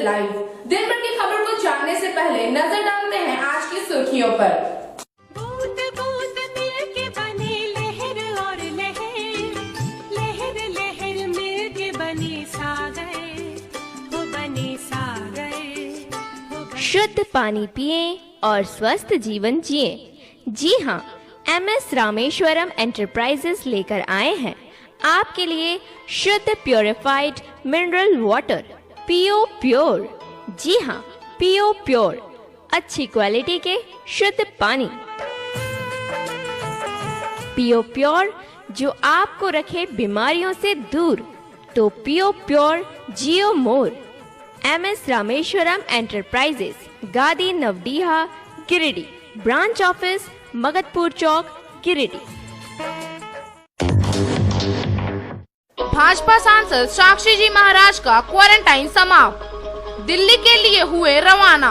Live. दिन भर की खबर को जानने से पहले नजर डालते हैं आज की सुर्खियों पर। बूंद बूंद मिलके बनी लहर और लहर, लहर लहर मिलके बनी सागर, वो बनी सागर। शुद्ध पानी पिएं और स्वस्थ जीवन जिएं। जी हाँ, MS रामेश्वरम एंटरप्राइजेस लेकर आए हैं आपके लिए शुद्ध प्योरिफाइड मिनरल वाटर पियो प्योर। जी हाँ, पियो प्योर, अच्छी क्वालिटी के शुद्ध पानी। पियो प्योर जो आपको रखे बीमारियों से दूर, तो पियो प्योर जियो मोर। MS रामेश्वरम एंटरप्राइजेस, गादी नवडीहा, गिरिडीह। ब्रांच ऑफिस मगतपुर चौक, गिरिडीह। भाजपा सांसद साक्षी जी महाराज का क्वारंटाइन समाप्त, दिल्ली के लिए हुए रवाना।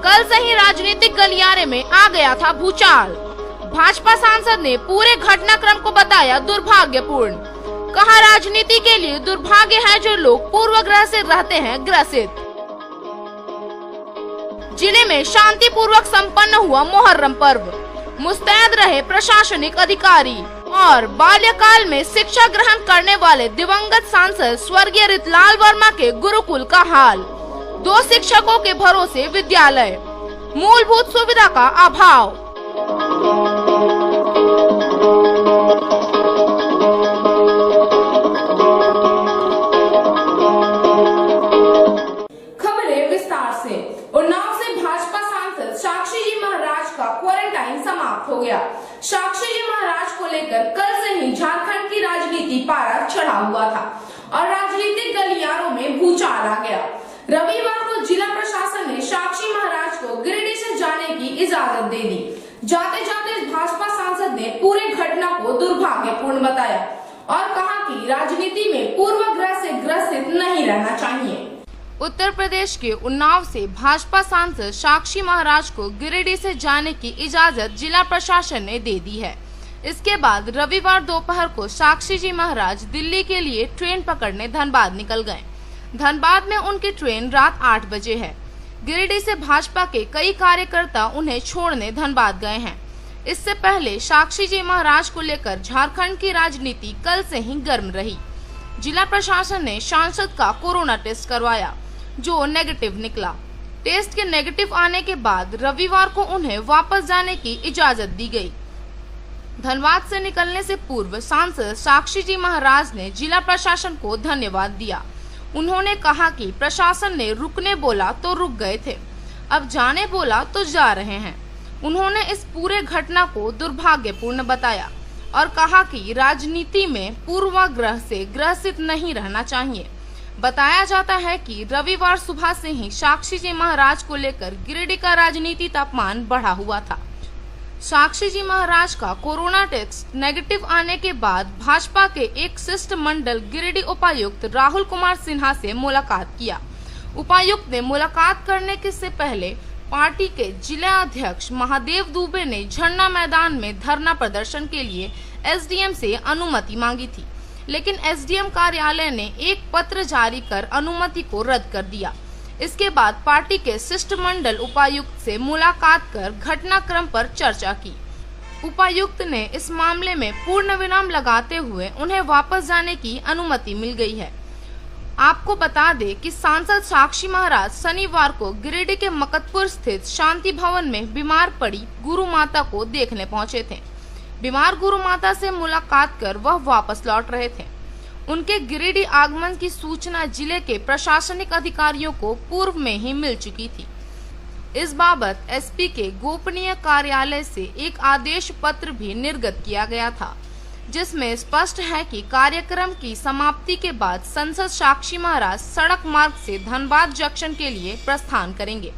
कल से ही राजनीतिक गलियारे में आ गया था भूचाल। भाजपा सांसद ने पूरे घटनाक्रम को बताया दुर्भाग्यपूर्ण। कहा, राजनीति के लिए दुर्भाग्य है जो लोग पूर्वाग्रह से रहते हैं ग्रसित। जिले में शांतिपूर्वक संपन्न हुआ मुहर्रम पर्व, मुस्तैद रहे प्रशासनिक अधिकारी। और बाल्यकाल में शिक्षा ग्रहण करने वाले दिवंगत सांसद स्वर्गीय रितलाल वर्मा के गुरुकुल का हाल। 2 शिक्षकों के भरोसे विद्यालय, मूलभूत सुविधा का अभाव। खबरें विस्तार से। उन्नाव से भाजपा सांसद साक्षी जी महाराज का क्वारंटाइन समाप्त हो गया। साक्षी जी महाराज को लेकर कल से ही झारखंड की राजनीति पारा चढ़ा हुआ था और राजनीतिक गलियारों में भूचाल आ गया। रविवार को जिला प्रशासन ने साक्षी महाराज को गिरिडीह से जाने की इजाजत दे दी। जाते जाते भाजपा सांसद ने पूरे घटना को दुर्भाग्यपूर्ण बताया और कहा कि राजनीति में पूर्वाग्रह से ग्रसित नहीं रहना चाहिए। उत्तर प्रदेश के उन्नाव से भाजपा सांसद साक्षी महाराज को गिरिडीह से जाने की इजाजत जिला प्रशासन ने दे दी है। इसके बाद रविवार दोपहर को साक्षी जी महाराज दिल्ली के लिए ट्रेन पकड़ने धनबाद निकल गए। धनबाद में उनकी ट्रेन रात 8 बजे है। गिरिडीह से भाजपा के कई कार्यकर्ता उन्हें छोड़ने धनबाद गए हैं। इससे पहले साक्षी जी महाराज को लेकर झारखंड की राजनीति कल से ही गर्म रही। जिला प्रशासन ने सांसद का कोरोना टेस्ट करवाया, जो नेगेटिव निकला। टेस्ट के नेगेटिव आने के बाद रविवार को उन्हें वापस जाने की इजाजत दी गई। धनबाद से निकलने से पूर्व सांसद साक्षी जी महाराज ने जिला प्रशासन को धन्यवाद दिया। उन्होंने कहा कि प्रशासन ने रुकने बोला तो रुक गए थे, अब जाने बोला तो जा रहे हैं। उन्होंने इस पूरे घटना को दुर्भाग्यपूर्ण बताया और कहा कि राजनीति में पूर्वाग्रह से ग्रसित नहीं रहना चाहिए। बताया जाता है कि रविवार सुबह से ही साक्षी जी महाराज को लेकर गिरिडीह का राजनीति तापमान बढ़ा हुआ था। साक्षी जी महाराज का कोरोना टेस्ट नेगेटिव आने के बाद भाजपा के एक शिष्टमंडल गिरिडीह उपायुक्त राहुल कुमार सिन्हा से मुलाकात किया। उपायुक्त ने मुलाकात करने के से पहले पार्टी के जिला अध्यक्ष महादेव दुबे ने झरना मैदान में धरना प्रदर्शन के लिए SDM से अनुमति मांगी थी, लेकिन SDM कार्यालय ने एक पत्र जारी कर अनुमति को रद्द कर दिया। इसके बाद पार्टी के शिष्टमंडल उपायुक्त से मुलाकात कर घटनाक्रम पर चर्चा की। उपायुक्त ने इस मामले में पूर्ण विराम लगाते हुए उन्हें वापस जाने की अनुमति मिल गई है। आपको बता दें कि सांसद साक्षी महाराज शनिवार को गिरिडीह के मकतपुर स्थित शांति भवन में बीमार पड़ी गुरु माता को देखने पहुंचे थे। बीमार गुरु माता से मुलाकात कर वह वापस लौट रहे थे। उनके गिरिडीह आगमन की सूचना जिले के प्रशासनिक अधिकारियों को पूर्व में ही मिल चुकी थी। इस बाबत SP के गोपनीय कार्यालय से एक आदेश पत्र भी निर्गत किया गया था, जिसमें स्पष्ट है कि कार्यक्रम की समाप्ति के बाद संसद साक्षी महाराज सड़क मार्ग से धनबाद जंक्शन के लिए प्रस्थान करेंगे।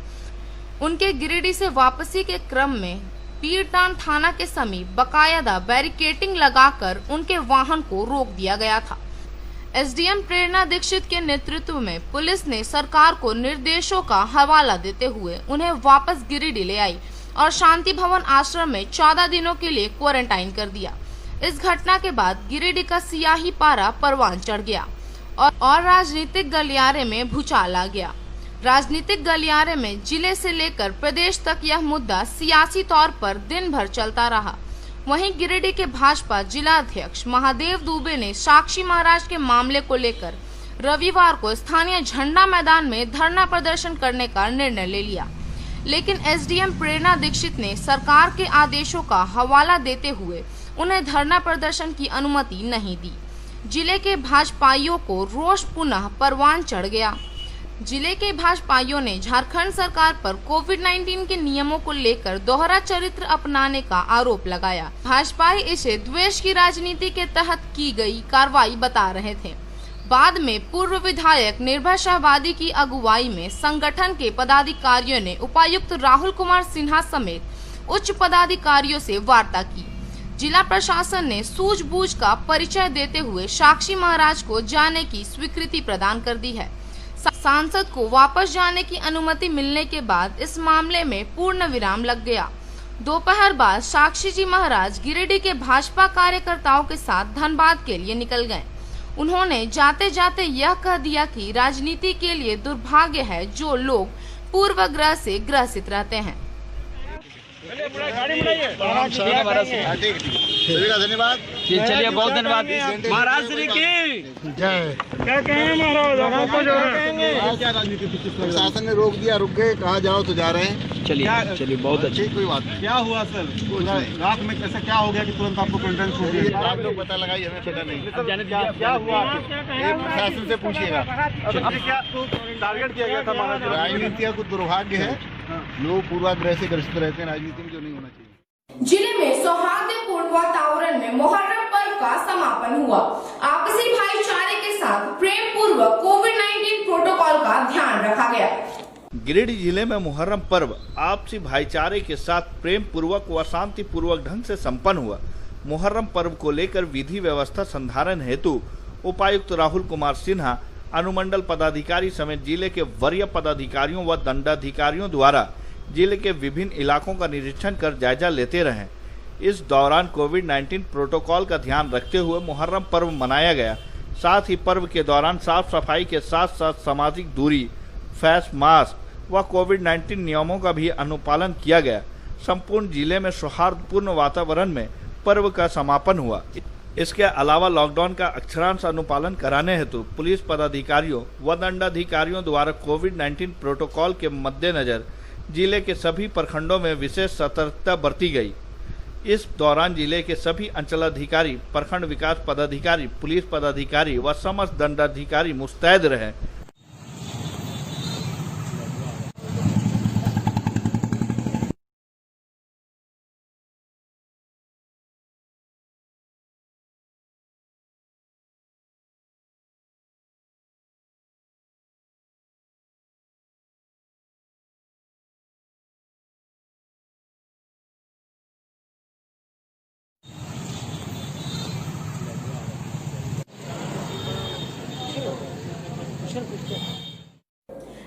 उनके गिरिडीह से वापसी के क्रम में पीरटान थाना के समीप बकायदा बैरिकेडिंग लगाकर उनके वाहन को रोक दिया गया था। SDM प्रेरणा दीक्षित के नेतृत्व में पुलिस ने सरकार को निर्देशों का हवाला देते हुए उन्हें वापस गिरिडीह ले आई और शांति भवन आश्रम में 14 दिनों के लिए क्वारंटाइन कर दिया। इस घटना के बाद गिरिडीह का सियाही पारा परवान चढ़ गया और राजनीतिक गलियारे में भूचाल आ गया। राजनीतिक गलियारे में जिले से लेकर प्रदेश तक यह मुद्दा सियासी तौर पर दिन भर चलता रहा। वहीं गिरिडीह के भाजपा जिला अध्यक्ष महादेव दुबे ने साक्षी महाराज के मामले को लेकर रविवार को स्थानीय झंडा मैदान में धरना प्रदर्शन करने का निर्णय ले लिया, लेकिन एसडीएम प्रेरणा दीक्षित ने सरकार के आदेशों का हवाला देते हुए उन्हें धरना प्रदर्शन की अनुमति नहीं दी। जिले के भाजपाइयों को रोष पुनः परवान चढ़ गया। जिले के भाजपाइयों ने झारखंड सरकार पर कोविड-19 के नियमों को लेकर दोहरा चरित्र अपनाने का आरोप लगाया। भाजपाई इसे द्वेष की राजनीति के तहत की गई कार्रवाई बता रहे थे। बाद में पूर्व विधायक निर्भय शाहवादी की अगुवाई में संगठन के पदाधिकारियों ने उपायुक्त राहुल कुमार सिन्हा समेत उच्च पदाधिकारियों से वार्ता की। जिला प्रशासन ने सूझबूझ का परिचय देते हुए साक्षी महाराज को जाने की स्वीकृति प्रदान कर दी है। सांसद को वापस जाने की अनुमति मिलने के बाद इस मामले में पूर्ण विराम लग गया। दोपहर बाद साक्षी जी महाराज गिरिडीह के भाजपा कार्यकर्ताओं के साथ धनबाद के लिए निकल गए। उन्होंने जाते जाते यह कह दिया कि राजनीति के लिए दुर्भाग्य है जो लोग पूर्वग्रह से ग्रसित रहते हैं। धन्यवाद। चलिए, बहुत धन्यवाद महाराज श्री की जय। क्या कहें महाराज? प्रशासन ने रोक दिया, रुक गए, कहा जाओ तो जा रहे हैं। चलिए बहुत अच्छी, कोई बात नहीं। क्या हुआ सर? रात में कैसे क्या हो गया कि तुरंत आपको क्वारंटाइन हो गया? आप लोग पता लगाइए, हमें पता नहीं। क्या हुआ? प्रशासन से पूछिएगा। क्या टारगेट किया गया था महाराज? राजनीति का कुछ दुर्भाग्य है, लोग पूर्वाग्रह से ग्रसित रहते हैं, राजनीति में जो नहीं होना चाहिए। जिले में सौहार्दपूर्ण वातावरण में मुहर्रम पर्व का समापन हुआ। आपसी भाईचारे के साथ प्रेम पूर्वक कोविड-19 प्रोटोकॉल का ध्यान रखा गया। गिरिडीह जिले में मुहर्रम पर्व आपसी भाईचारे के साथ प्रेम पूर्वक व शांति पूर्वक ढंग से संपन्न हुआ। मुहर्रम पर्व को लेकर विधि व्यवस्था संधारण हेतु उपायुक्त राहुल कुमार सिन्हा, अनुमंडल पदाधिकारी समेत जिले के वरीय पदाधिकारियों व दंडाधिकारियों द्वारा जिले के विभिन्न इलाकों का निरीक्षण कर जायजा लेते रहे। इस दौरान कोविड-19 प्रोटोकॉल का ध्यान रखते हुए मुहर्रम पर्व मनाया गया। साथ ही पर्व के दौरान साफ सफाई के साथ साथ सामाजिक दूरी, फेस मास्क व कोविड-19 नियमों का भी अनुपालन किया गया। संपूर्ण जिले में सौहार्दपूर्ण वातावरण में पर्व का समापन हुआ। इसके अलावा लॉकडाउन का अक्षरांश अनुपालन कराने हेतु पुलिस पदाधिकारियों व दंडाधिकारियों द्वारा कोविड-19 प्रोटोकॉल के मद्देनजर जिले के सभी प्रखंडों में विशेष सतर्कता बरती गई। इस दौरान जिले के सभी अंचलाधिकारी, प्रखंड विकास पदाधिकारी, पुलिस पदाधिकारी व समस्त दंडाधिकारी मुस्तैद रहे।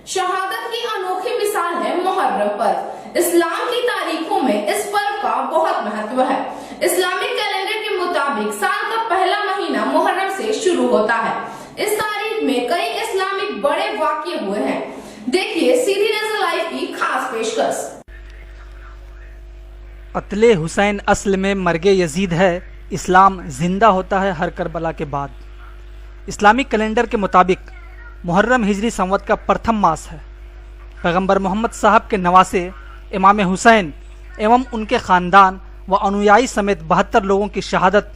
शहादत की अनोखी मिसाल है मुहर्रम पर्व। इस्लाम की तारीखों में इस पर्व का बहुत महत्व है। इस्लामिक कैलेंडर के मुताबिक साल का पहला महीना मुहर्रम से शुरू होता है। इस तारीख में कई इस्लामिक बड़े वाक़ये हुए हैं। देखिए सीधी नजर लाइव की खास पेशकश। कत्ले हुसैन असल में मर्गे यजीद है, इस्लाम जिंदा होता है हर करबला के बाद। इस्लामिक कैलेंडर के मुताबिक मुहर्रम हिजरी संवत का प्रथम मास है। पैगंबर मोहम्मद साहब के नवासे इमाम हुसैन एवं उनके ख़ानदान व अनुयायी समेत 72 लोगों की शहादत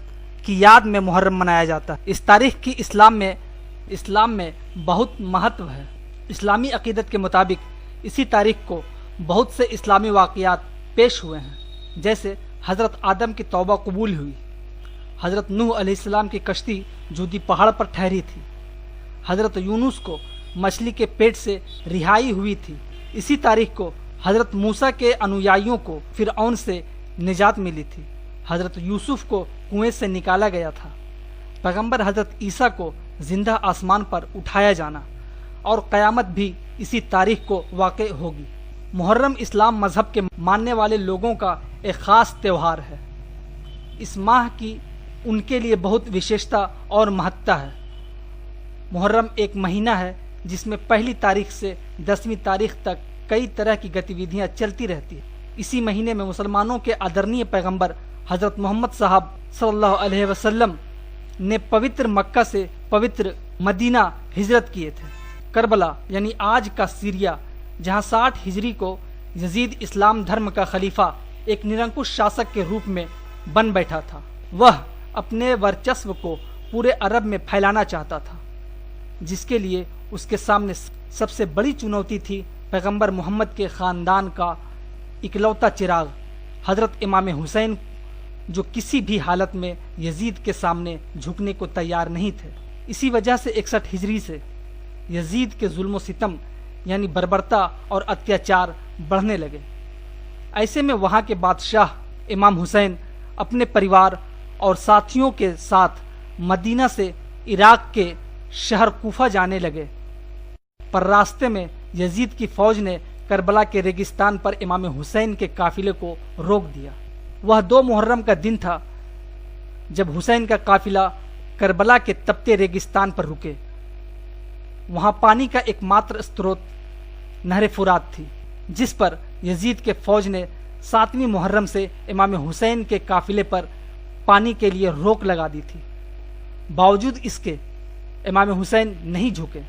की याद में मुहर्रम मनाया जाता है। इस तारीख की इस्लाम में बहुत महत्व है। इस्लामी अकीदत के मुताबिक इसी तारीख को बहुत से इस्लामी वाक़यात पेश हुए हैं, जैसे हज़रत आदम की तौबा कबूल हुई, हज़रत नूह अलैहिस्सलाम की कश्ती जूदी पहाड़ पर ठहरी थी, हज़रत यूनुस को मछली के पेट से रिहाई हुई थी। इसी तारीख को हज़रत मूसा के अनुयायियों को फिरऔन से निजात मिली थी। हज़रत यूसुफ को कुएं से निकाला गया था। पैगंबर हज़रत ईसा को जिंदा आसमान पर उठाया जाना और क़यामत भी इसी तारीख को वाक़ई होगी। मुहर्रम इस्लाम मज़हब के मानने वाले लोगों का एक ख़ास त्यौहार है। इस माह की उनके लिए बहुत विशेषता और महत्ता है। मुहर्रम एक महीना है जिसमें पहली तारीख से 10वीं तारीख तक कई तरह की गतिविधियां चलती रहती है। इसी महीने में मुसलमानों के आदरणीय पैगंबर हजरत मोहम्मद साहब सल्लल्लाहु अलैहि वसल्लम ने पवित्र मक्का से पवित्र मदीना हिजरत किए थे। करबला यानी आज का सीरिया, जहां 60 हिजरी को यजीद इस्लाम धर्म का खलीफा एक निरंकुश शासक के रूप में बन बैठा था। वह अपने वर्चस्व को पूरे अरब में फैलाना चाहता था, जिसके लिए उसके सामने सबसे बड़ी चुनौती थी पैगंबर मोहम्मद के ख़ानदान का इकलौता चिराग हजरत इमाम हुसैन, जो किसी भी हालत में यजीद के सामने झुकने को तैयार नहीं थे। इसी वजह से 61 हिजरी से यजीद के जुल्म सितम यानी बर्बरता और अत्याचार बढ़ने लगे। ऐसे में वहाँ के बादशाह इमाम हुसैन अपने परिवार और साथियों के साथ मदीना से इराक के शहर कूफा जाने लगे, पर रास्ते में यजीद की फौज ने करबला के रेगिस्तान पर इमाम हुसैन के काफिले को रोक दिया। वह 2 मुहर्रम का दिन था जब हुसैन का काफिला करबला के तपते रेगिस्तान पर रुके। वहां पानी का एकमात्र स्रोत नहर फुरात थी, जिस पर यजीद के फौज ने 7वीं मुहर्रम से इमाम हुसैन के काफिले पर पानी के लिए रोक लगा दी थी। बावजूद इसके इमाम हुसैन नहीं झुके।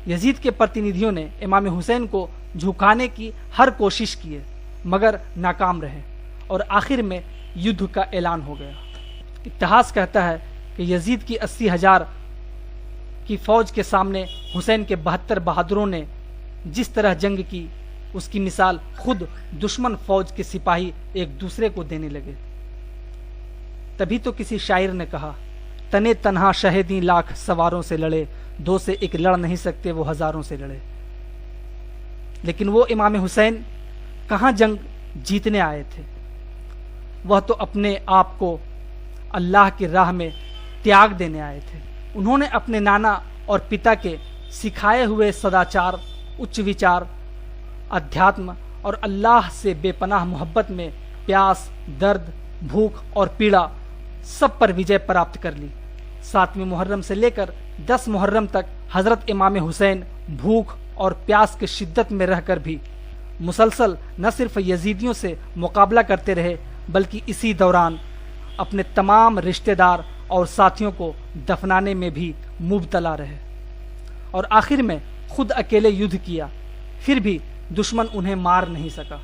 यजीद के प्रतिनिधियों ने इमाम हुसैन को झुकाने की हर कोशिश की, मगर नाकाम रहे और आखिर में युद्ध का ऐलान हो गया। इतिहास कहता है कि यजीद की 80,000 की फौज के सामने हुसैन के 72 बहादुरों ने जिस तरह जंग की, उसकी मिसाल खुद दुश्मन फौज के सिपाही एक दूसरे को देने लगे। तभी तो किसी शायर ने कहा, तने तन्हा शहीदी लाख सवारों से लड़े, 2 से 1 लड़ नहीं सकते वो हजारों से लड़े। लेकिन वो इमाम हुसैन कहाँ जंग जीतने आए थे, वह तो अपने आप को अल्लाह की राह में त्याग देने आए थे। उन्होंने अपने नाना और पिता के सिखाए हुए सदाचार, उच्च विचार, अध्यात्म और अल्लाह से बेपनाह मोहब्बत में प्यास, दर्द, भूख और पीड़ा सब पर विजय प्राप्त कर ली। 7वीं मुहर्रम से लेकर 10 मुहर्रम तक हजरत इमाम हुसैन भूख और प्यास की शिद्दत में रहकर भी मुसलसल न सिर्फ यजीदियों से मुकाबला करते रहे, बल्कि इसी दौरान अपने तमाम रिश्तेदार और साथियों को दफनाने में भी मुबतला रहे और आखिर में खुद अकेले युद्ध किया, फिर भी दुश्मन उन्हें मार नहीं सका।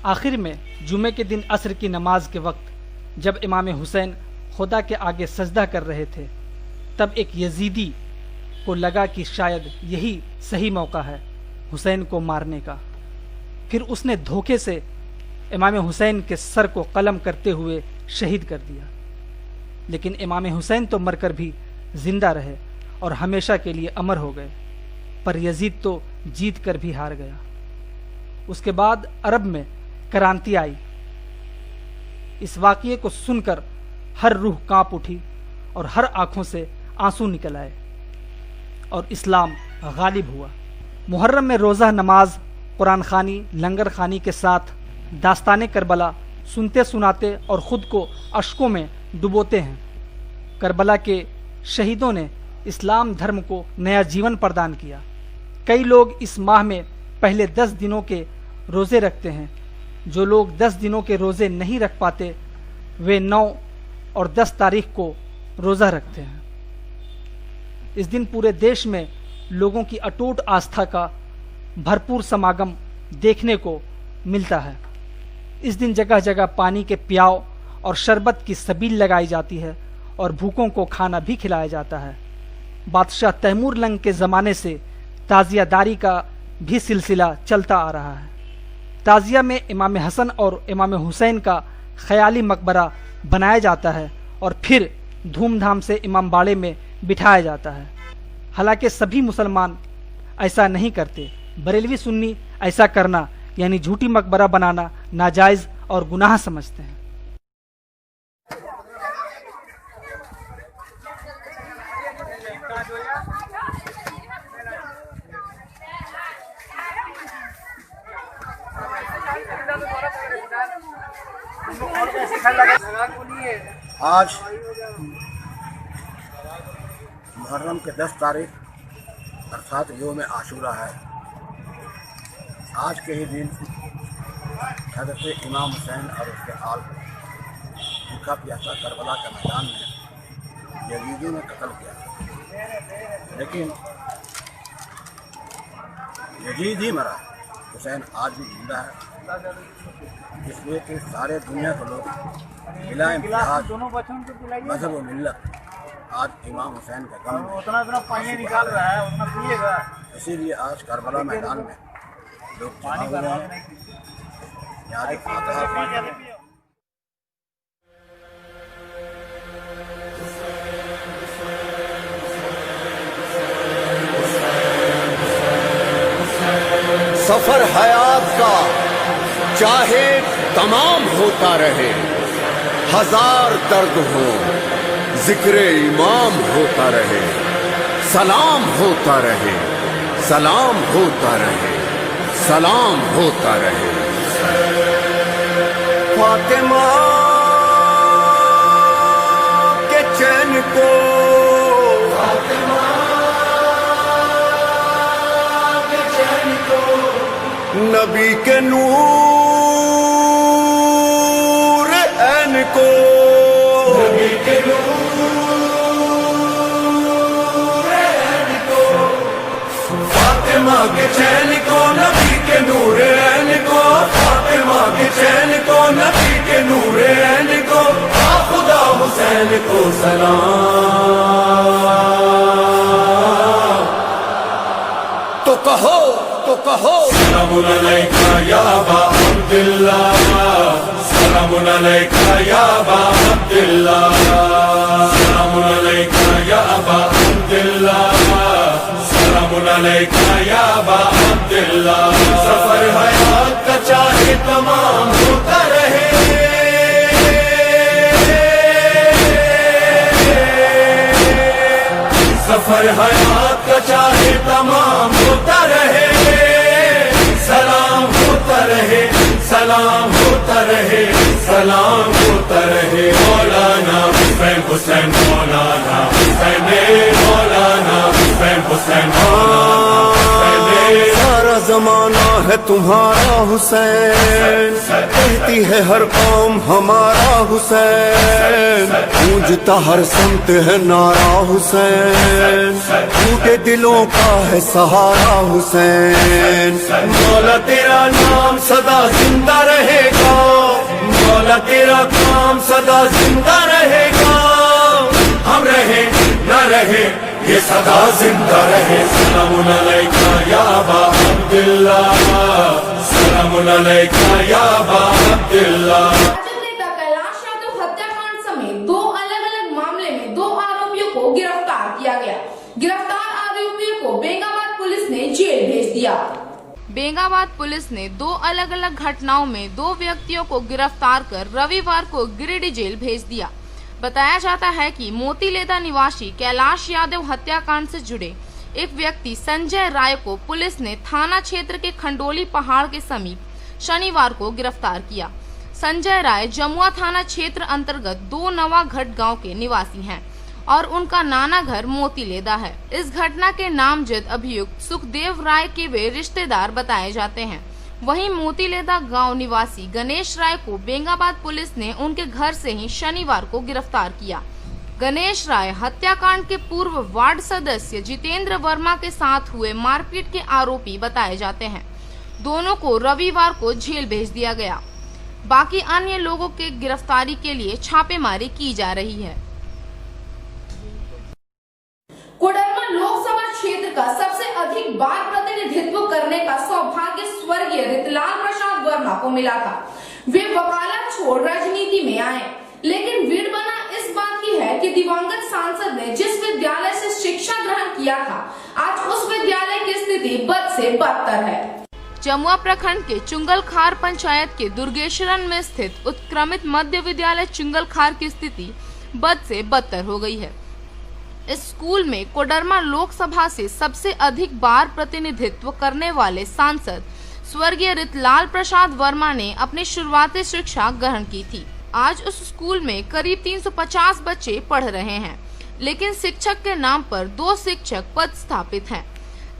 आखिर में जुमे के दिन असर की नमाज के वक्त जब इमाम हुसैन खुदा के आगे सजदा कर रहे थे, तब एक यजीदी को लगा कि शायद यही सही मौका है हुसैन को मारने का। फिर उसने धोखे से इमाम हुसैन के सर को कलम करते हुए शहीद कर दिया। लेकिन इमाम हुसैन तो मरकर भी जिंदा रहे और हमेशा के लिए अमर हो गए, पर यजीद तो जीत कर भी हार गया। उसके बाद अरब में क्रांति आई। इस वाक़ये को सुनकर हर रूह कांप उठी और हर आंखों से आंसू निकल आए और इस्लाम गालिब हुआ। मुहर्रम में रोज़ा नमाज, कुरान खानी, लंगर खानी के साथ दास्ताने करबला सुनते सुनाते और ख़ुद को अश्कों में डुबोते हैं। करबला के शहीदों ने इस्लाम धर्म को नया जीवन प्रदान किया। कई लोग इस माह में पहले 10 दिनों के रोज़े रखते हैं। जो लोग 10 दिनों के रोज़े नहीं रख पाते, वे 9 और 10 तारीख को रोज़ा रखते हैं। इस दिन पूरे देश में लोगों की अटूट आस्था का भरपूर समागम देखने को मिलता है। इस दिन जगह जगह पानी के प्याव और शरबत की सबील लगाई जाती है और भूखों को खाना भी खिलाया जाता है। बादशाह तैमूर लंग के ज़माने से ताज़ियादारी का भी सिलसिला चलता आ रहा है। ताज़िया में इमाम हसन और इमाम हुसैन का ख्याली मकबरा बनाया जाता है और फिर धूमधाम से इमाम बाड़े में बिठाया जाता है। हालांकि सभी मुसलमान ऐसा नहीं करते। बरेलवी सुन्नी ऐसा करना यानी झूठी मकबरा बनाना नाजायज़ और गुनाह समझते हैं। आज मुहर्रम के 10 तारीख अर्थात यौम आशूरा है। आज के ही दिन हज़रत इमाम हुसैन और उसके आल उनका प्यासा करबला के मैदान में यजीदियों ने कत्ल किया, लेकिन यजीद ही मरा, हुसैन आज भी जिंदा है। इसलिए कि सारे दुनिया के लोग बिला इम्तियाज मजहब व मिल्लत आज इमाम हुसैन का गम में, इसीलिए आज करबला मैदान में लोग जमा हुए हैं। याद फातिहा सफर हयात का चाहे तमाम होता रहे, हजार दर्द हो जिक्र इमाम होता रहे, सलाम होता रहे, सलाम होता रहे, सलाम होता रहे। फातिमा के चैन को, नबी के नूर ऐन को, नबी के नूर ऐन को, फातिमा के चैन को, नबी के नूर ऐन को, फातिमा के चैन को, नबी के नूर ऐन को, खुदा हुसैन को सलाम। तो कहो सलामुन अलैका या अबा अब्दुल्लाह, सलामुन अलैका या अबा अब्दुल्लाह, सलामुन अलैका या अबा अब्दुल्लाह, सलामुन अलैका या अबा अब्दुल्लाह। सफर हयात का चाहे तमाम होता रहे, सफर हयात का चाहे तमाम होता रहे, सलाम होता रहे, सलाम होता रहे, सलाम होता रहे। मौलाना हुसैन, हुसैन मौलाना हुसैन, मौलाना हुसैन, हुसैन सारा जमाना है तुम्हारा हुसैन, कहती है हर कौम हमारा हुसैन, गूंजता हर संत है नारा हुसैन, टूटे दिलों का है सहारा हुसैन। मौला तेरा नाम सदा जिंदा रहेगा, मौला तेरा काम सदा जिंदा रहेगा, हम रहे न रहे ये सदा जिंदा रहे। सलामुन अलैका या अबा अब्दुल्लाह, सलामुन अलैका या अबा अब्दुल्लाह। भाजपा नेता कैलाश यादव हत्याकांड समेत 2 अलग-अलग मामले में 2 आरोपियों को गिरफ्तार किया गया। गिरफ्तार आरोपियों को बेंगाबाद पुलिस ने जेल भेज दिया। बेंगाबाद पुलिस ने 2 अलग-अलग घटनाओं में 2 व्यक्तियों को गिरफ्तार कर रविवार को गिरिडीह जेल भेज दिया। बताया जाता है कि मोतीलेदा निवासी कैलाश यादव हत्याकांड से जुड़े एक व्यक्ति संजय राय को पुलिस ने थाना क्षेत्र के खंडोली पहाड़ के समीप शनिवार को गिरफ्तार किया। संजय राय जमुआ थाना क्षेत्र अंतर्गत 2 नवाघट गांव के निवासी हैं और उनका नाना घर मोतीलेदा है। इस घटना के नामजद अभियुक्त सुखदेव राय के वे रिश्तेदार बताए जाते हैं। वहीं मोतीलेदा गांव निवासी गणेश राय को बेंगाबाद पुलिस ने उनके घर से ही शनिवार को गिरफ्तार किया। गणेश राय हत्याकांड के पूर्व वार्ड सदस्य जितेंद्र वर्मा के साथ हुए मारपीट के आरोपी बताए जाते हैं। दोनों को रविवार को जेल भेज दिया गया। बाकी अन्य लोगों के गिरफ्तारी के लिए छापेमारी की जा रही है। कोडरमा लोकसभा क्षेत्र का सबसे अधिक बार प्रतिनिधित्व करने का सौभाग्य स्वर्गीय रितलाल प्रसाद वर्मा को मिला था। वे वकालत छोड़ राजनीति में आए, लेकिन विडंबना इस बात की है कि दिवंगत सांसद ने जिस विद्यालय से शिक्षा ग्रहण किया था, आज उस विद्यालय की स्थिति बद से बदतर है। जमुआ प्रखंड के चुंगलखार पंचायत के दुर्गेश्वरन में स्थित उत्क्रमित मध्य विद्यालय चुंगलखार की स्थिति बद से बदतर हो गई है। इस स्कूल में कोडरमा लोकसभा से सबसे अधिक बार प्रतिनिधित्व करने वाले सांसद स्वर्गीय रितलाल प्रसाद वर्मा ने अपनी शुरुआती शिक्षा ग्रहण की थी। आज उस स्कूल में करीब 350 बच्चे पढ़ रहे हैं, लेकिन शिक्षक के नाम पर 2 शिक्षक पद स्थापित हैं।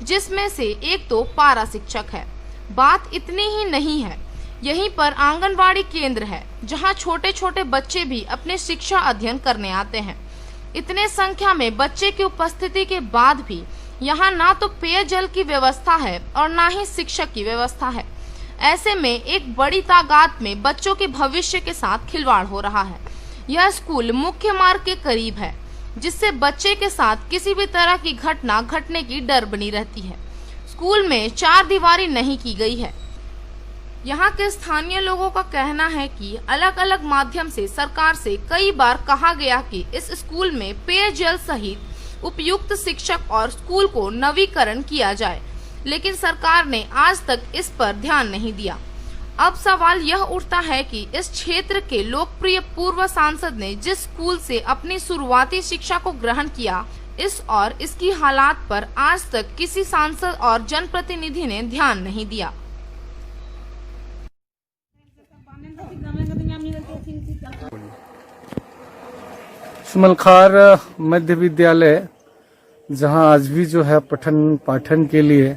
जिसमें से एक तो पारा शिक्षक है। बात इतनी ही नहीं है, यहीं पर आंगनवाड़ी केंद्र है जहां छोटे छोटे बच्चे भी अपने शिक्षा अध्ययन करने आते हैं। इतने संख्या में बच्चे की उपस्थिति के बाद भी यहाँ ना तो पेयजल की व्यवस्था है और ना ही शिक्षक की व्यवस्था है। ऐसे में एक बड़ी तादाद में बच्चों के भविष्य के साथ खिलवाड़ हो रहा है। यह स्कूल मुख्य मार्ग के करीब है, जिससे बच्चे के साथ किसी भी तरह की घटना घटने की डर बनी रहती है। स्कूल में चार दीवारी नहीं की गई है। यहाँ के स्थानीय लोगों का कहना है कि अलग अलग माध्यम से सरकार से कई बार कहा गया कि इस स्कूल में पेयजल सहित उपयुक्त शिक्षक और स्कूल को नवीकरण किया जाए, लेकिन सरकार ने आज तक इस पर ध्यान नहीं दिया। अब सवाल यह उठता है कि इस क्षेत्र के लोकप्रिय पूर्व सांसद ने जिस स्कूल से अपनी शुरुआती शिक्षा को ग्रहण किया, इस और इसकी हालात पर आज तक किसी सांसद और जनप्रतिनिधि ने ध्यान नहीं दिया। सुमलखार मध्य विद्यालय, जहां आज भी जो है पठन पाठन के लिए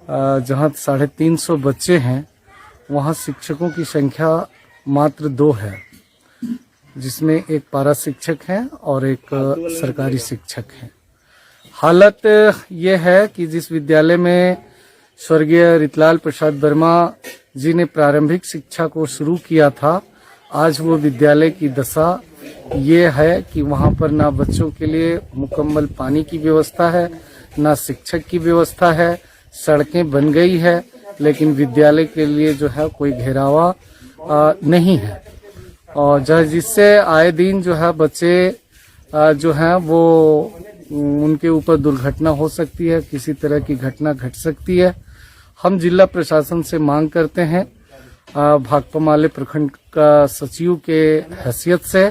जहां 350 बच्चे हैं, वहां शिक्षकों की संख्या मात्र 2 है, जिसमें एक पारा शिक्षक है और एक सरकारी शिक्षक है। हालत यह है कि जिस विद्यालय में स्वर्गीय रितलाल प्रसाद वर्मा जी ने प्रारंभिक शिक्षा को शुरू किया था, आज वो विद्यालय की दशा ये है कि वहां पर ना बच्चों के लिए मुकम्मल पानी की व्यवस्था है, ना शिक्षक की व्यवस्था है। सड़कें बन गई है, लेकिन विद्यालय के लिए जो है कोई घेरावा नहीं है, और जिससे आए दिन जो है बच्चे जो है वो उनके ऊपर दुर्घटना हो सकती है, किसी तरह की घटना घट सकती है। हम जिला प्रशासन से मांग करते हैं, भाकपा माले प्रखंड का सचिव के हैसियत से,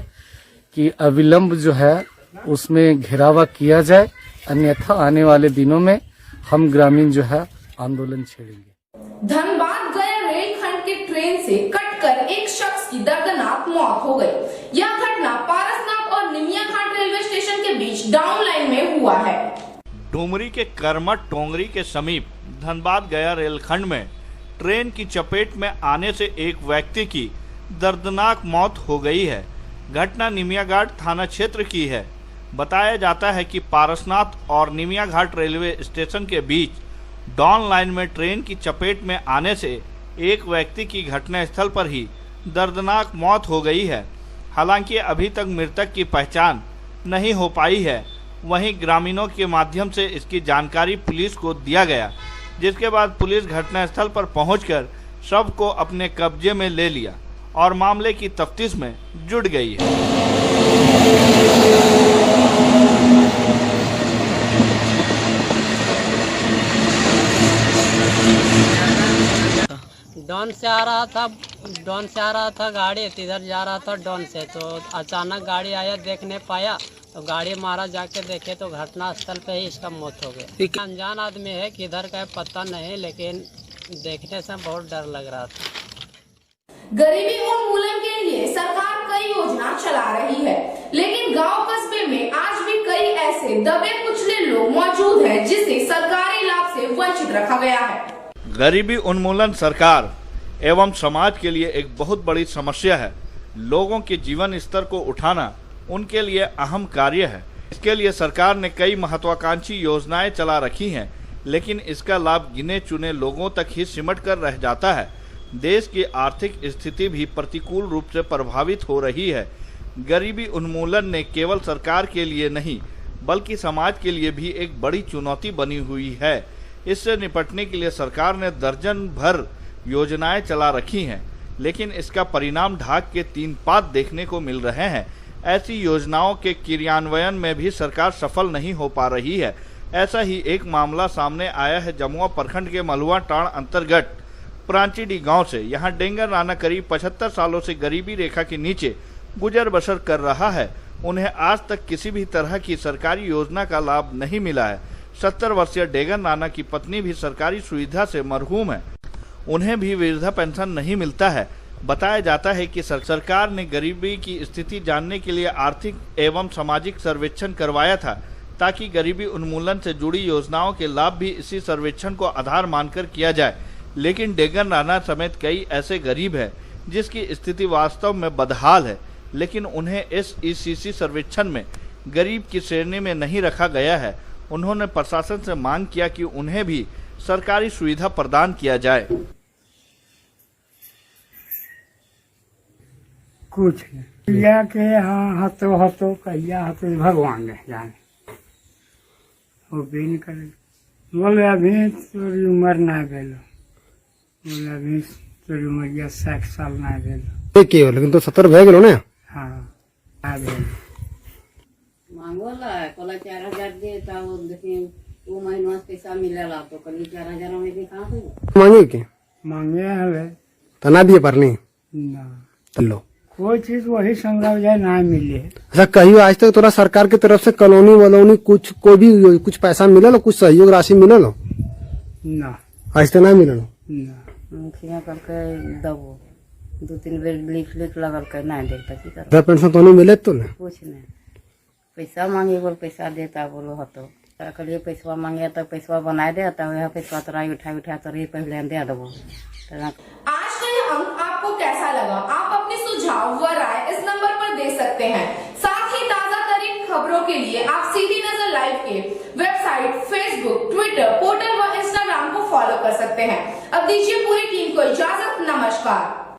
कि अविलंब जो है उसमें घेरावा किया जाए, अन्यथा आने वाले दिनों में हम ग्रामीण जो है आंदोलन छेड़ेंगे। धनबाद गया रेलखंड के ट्रेन से कटकर एक शख्स की दर्दनाक मौत हो गई। यह घटना पारसनाथ और निमिया घाट रेलवे स्टेशन के बीच डाउन लाइन में हुआ है। डुमरी के करमट टोंगरी के समीप धनबाद गया रेलखंड में ट्रेन की चपेट में आने से एक व्यक्ति की दर्दनाक मौत हो गई है। घटना निमिया घाट थाना क्षेत्र की है। बताया जाता है कि पारसनाथ और निमिया घाट रेलवे स्टेशन के बीच डाउन लाइन में ट्रेन की चपेट में आने से एक व्यक्ति की घटनास्थल पर ही दर्दनाक मौत हो गई है। हालांकि अभी तक मृतक की पहचान नहीं हो पाई है। वहीं ग्रामीणों के माध्यम से इसकी जानकारी पुलिस को दिया गया, जिसके बाद पुलिस घटनास्थल पर पहुंचकर शव को अपने कब्जे में ले लिया और मामले की तफ्तीश में जुट गई है। डॉन से आ रहा था गाड़ी, इधर जा रहा था डॉन से, तो अचानक गाड़ी आया, देख नहीं पाया, तो गाड़ी मारा, जाके देखे तो घटना स्थल पे ही इसका मौत हो गया। अनजान आदमी है, किधर का पता नहीं, लेकिन देखने से बहुत डर लग रहा था। गरीबी उन्मूलन के लिए सरकार कई योजना चला रही है, लेकिन गांव कस्बे में आज भी कई ऐसे दबे कुचले लोग मौजूद हैं जिसे सरकारी लाभ से वंचित रखा गया है। गरीबी उन्मूलन सरकार एवं समाज के लिए एक बहुत बड़ी समस्या है। लोगों के जीवन स्तर को उठाना उनके लिए अहम कार्य है। इसके लिए सरकार ने कई महत्वाकांक्षी योजनाएं चला रखी हैं, लेकिन इसका लाभ गिने चुने लोगों तक ही सिमट कर रह जाता है। देश की आर्थिक स्थिति भी प्रतिकूल रूप से प्रभावित हो रही है। गरीबी उन्मूलन ने केवल सरकार के लिए नहीं, बल्कि समाज के लिए भी एक बड़ी चुनौती बनी हुई है। इससे निपटने के लिए सरकार ने दर्जन भर योजनाएं चला रखी हैं, लेकिन इसका परिणाम ढाक के 3 पात देखने को मिल रहे हैं। ऐसी योजनाओं के क्रियान्वयन में भी सरकार सफल नहीं हो पा रही है। ऐसा ही एक मामला सामने आया है जमुआ प्रखंड के मलुआ टाण अंतर्गत प्रांचीडी गांव से। यहां डेंगर राणा करीब 75 सालों से गरीबी रेखा के नीचे गुजर बसर कर रहा है। उन्हें आज तक किसी भी तरह की सरकारी योजना का लाभ नहीं मिला है। 70 वर्षीय डेंगर राणा की पत्नी भी सरकारी सुविधा से मरहूम है। उन्हें भी वृद्धा पेंशन नहीं मिलता है। बताया जाता है कि सरकार ने गरीबी की स्थिति जानने के लिए आर्थिक एवं सामाजिक सर्वेक्षण करवाया था, ताकि गरीबी उन्मूलन से जुड़ी योजनाओं के लाभ भी इसी सर्वेक्षण को आधार मानकर किया जाए। लेकिन डेगन राणा समेत कई ऐसे गरीब हैं जिसकी स्थिति वास्तव में बदहाल है, लेकिन उन्हें इस ECC सर्वेक्षण में गरीब की श्रेणी में नहीं रखा गया है। उन्होंने प्रशासन से मांग किया कि उन्हें भी सरकारी सुविधा प्रदान किया जाए। कुछ नहीं के हाँ हतो कहिया हतो भगवान ने जाने वो भी नहीं करे। बोले अभी तोरी उम्र ना भेलो, बोले अभी तोरी उम्र 60 साल ना भेलो। के लेकिन तो 70 भए गेलो ने। हाँ आ भेलो मांगोला कोला 4000 दे ता वो देखिए वो महीना पैसा मिलेला तो कल 4000 में भी कहां से मांगे के मांगे हवे तना दिए परनी ना तल्लो कोई चीज वही संग्रह जाए ना मिले। अच्छा कहियो आज तक तोरा सरकार की तरफ से कॉलोनी वलोनी कुछ कोई भी कुछ पैसा मिलल, कुछ सहयोग राशि मिलल ना? आज तक ना मिलल ना। मुखिया करके दबो 2-3 बेर लिख लगल के ना देता की कर पेंशन तो नहीं मिले तो ना कुछ नहीं। पैसा मांगे बोल पैसा देता बोलो हतो कलिए पैसा मांगे तो पैसा बना देता वह पैसा तोरा उठा तो पहले दे दबो। आज का ये अंक आपको कैसा लगा? आप अपने सुझाव व राय इस नंबर पर दे सकते हैं। साथ ही ताजा तरीन खबरों के लिए आप सीधी नजर लाइव के वेबसाइट, फेसबुक, ट्विटर, पोर्टल व इंस्टाग्राम को फॉलो कर सकते हैं। अब दीजिए पूरी टीम को इजाजत। नमस्कार।